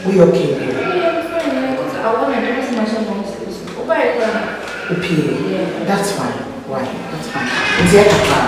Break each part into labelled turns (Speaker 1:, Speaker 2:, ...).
Speaker 1: We okay? That's fine. Why? That's fine. Is there a car?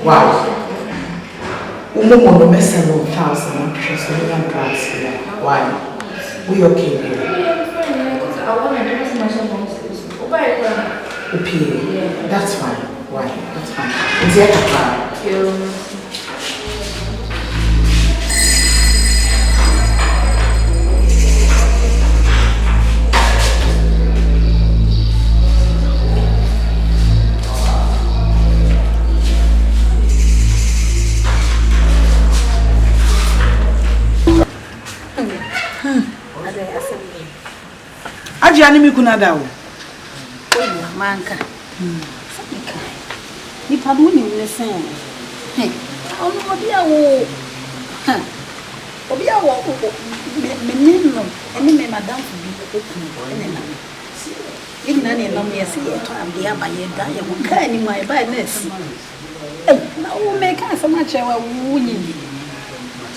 Speaker 1: Wow. Why? We okay? That's fine. Why? That's fine. Is there a car? Hajia ni mikuna dawo.
Speaker 2: Manka. Ni padu ni lesen. Onu obi awo menino eni me madam fu bi okunu ene na. Ina ne nam yesi ye to abia ba ye da ye wo ka ni mai ba nesi. Na wo me ka sama chewa wunyi.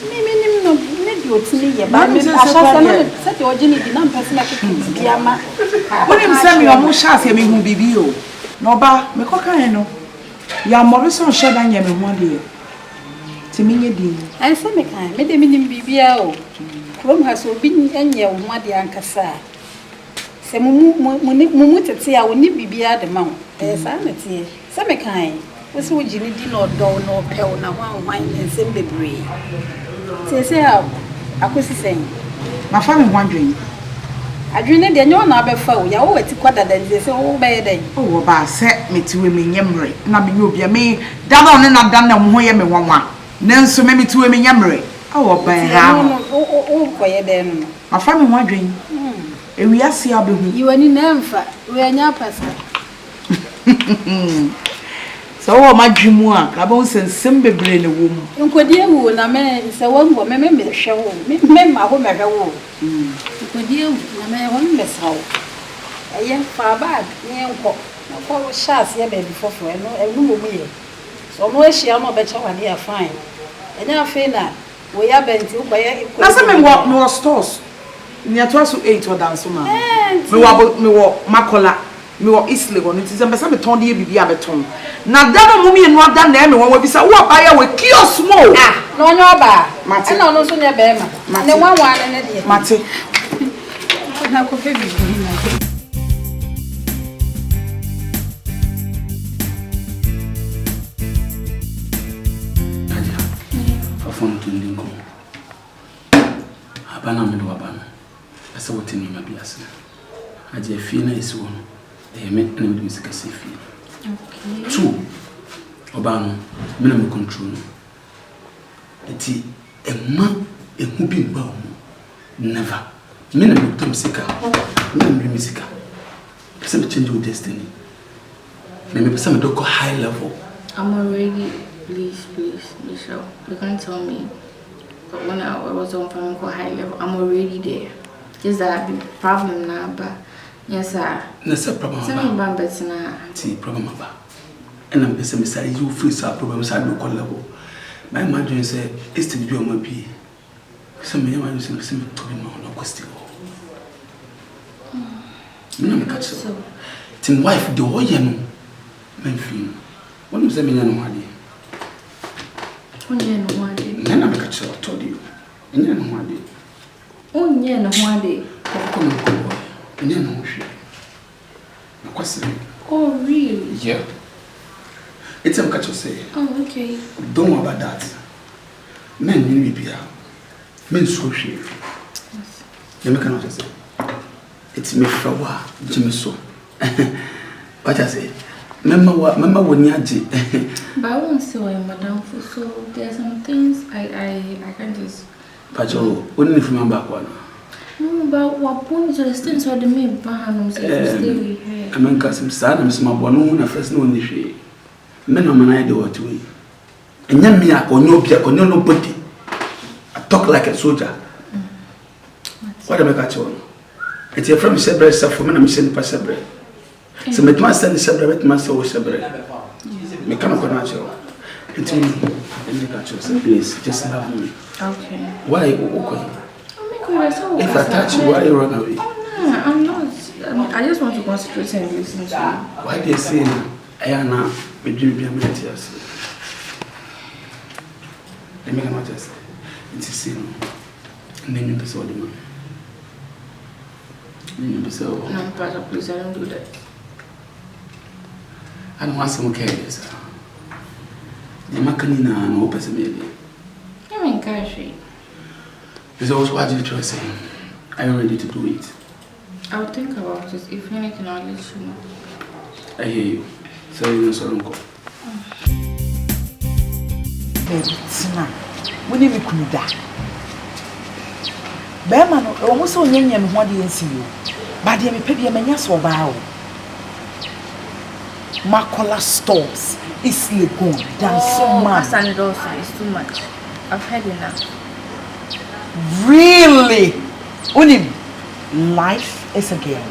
Speaker 2: Mimi no maybe otini ye ba me ashasa na se te ojini di na mpese na kiki biama.
Speaker 1: Woni msemi wa mo shase me hu bibi o. No ba me kokan no. Ya Morrison sheda nya me ho de. Ti minye di.
Speaker 2: Ai se me kan me de minim bibia o. Krom ha so bi enye wo ho de ankasa. Se mu tete ya woni bibia de ma wo. Sa na tie. Se me kan wo se wo jini di no do no pew na hwan nsem bebre. Se akosi sen.
Speaker 1: Ma fa me ho adwen.
Speaker 2: Adwene de nyo na abefa o ya wo wati kwada da nze se wo be den
Speaker 1: o ba se metiwe me nyemre na me obia me da na one na da na mo ye me wanwa nanso me metiwe me nyemre o ba ha
Speaker 2: o koye den no
Speaker 1: afa me ho adwen ewi ase abehu
Speaker 2: iwani na mfa we anya pasta
Speaker 1: so wo madwemu a ka ba nsensem bebre ne wo mu
Speaker 2: nkodie wu na me se wo mbo me hwe wo me ma ho me hwe wo nkodie wu na me ho me sawo eye fa bag ne nko na ko shas ye baby fofo no enu mo mu ye so no ehia no be cha wade ya fine enya afi na wo ya benti wo koye
Speaker 1: na se me wo stores ni atwa so 8 o danso ma me wo makola me wo isle go nti zembe se me ton de bibia beton na da no mumi enu ada na me won bi sa wo ba ya we kiosk mo
Speaker 2: no onyo ba e na no so ne be ma ne wanwa ne de
Speaker 1: mate
Speaker 2: na ko fe bibi na ke.
Speaker 3: Hajia. Fafon tundingo. Abana melo abana. Asa wote ni mabiasa. Hajia fina isi wono. Me na me music say feel. Okay. 2. Obano, me na me control. Eti emma ehu bi mba ho. Never. Me na me music. Me na me music. Person to change your destiny. Me person me go high level.
Speaker 4: I'm already, please, Bishop. You can't tell me. But when I was on from go high level, I'm already there. Just that the problem now, but yes, sir.
Speaker 3: That's a problem. See, problem about. And I'm saying, Mister, you free some problems at local level. My imagine say, it's to be on my P. Some men are using the same to be more question. Me catch so. Tim wife, the whole year, men feel. What is the million one day?
Speaker 4: 1 year and 1 day.
Speaker 3: Then I'm catch I told you. And then 1 day.
Speaker 4: 1 year and 1 day.
Speaker 3: And then no question.
Speaker 4: Oh, really?
Speaker 3: Yeah. It's a catch say.
Speaker 4: Oh, okay.
Speaker 3: Don't worry about that. Men need be here. Men so shit. Yes. You cannot just say. It's me flower, Jimmy so. What I say? Remember when you had
Speaker 4: But I won't say why Madame for so there are some things I can't just.
Speaker 3: But you only remember one.
Speaker 4: No, but what point to the things where the main ban stay with her.
Speaker 3: I mean, cause I'm sad, I'm small, but no one first know the shade. Men are man, I do what way. And young me, I can nobody. I talk like a soldier. What am I got you? It's a friend, Sebre, Safowah, I'm sending for Sebre. So, my master is Sebre, my master was Sebre. Mechanical natural. It's me, and please, just love me.
Speaker 4: Okay.
Speaker 3: Why? If I touch you, why you run away?
Speaker 4: Oh, no, I'm not. I just want to concentrate and listen to you.
Speaker 3: Why they say, I am not a dream. Let me come out just. It's a sin. And then you saw the man.
Speaker 4: No, Pastor, please, I don't do that.
Speaker 3: I don't want some careless. The Macanina no person maybe.
Speaker 4: I mean, Kashi.
Speaker 3: There's always what you try saying. Are you ready to do it?
Speaker 4: I'll think about it. If anything, I'll let you know.
Speaker 3: I hear you. So you know, so don't go.
Speaker 1: Tina, when you could die. Bearman, almost so young and what do you see you? But you may pay a mania so bow. Makola stores is legon than so much.
Speaker 4: And also, it's too much. I've had enough.
Speaker 1: Really? Unim, life is a game.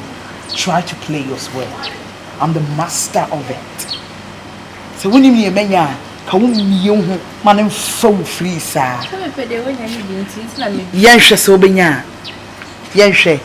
Speaker 1: Try to play yours well. I'm the master of it. So when you mean you man so free, sir. Yes, so be ya. Yes, you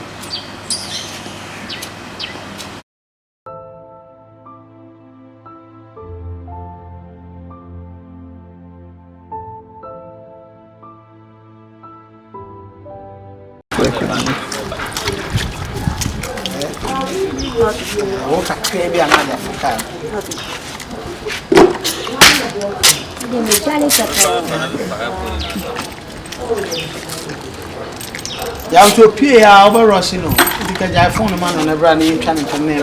Speaker 1: have to appear over Rossino because I found a man on a brand new channel for me.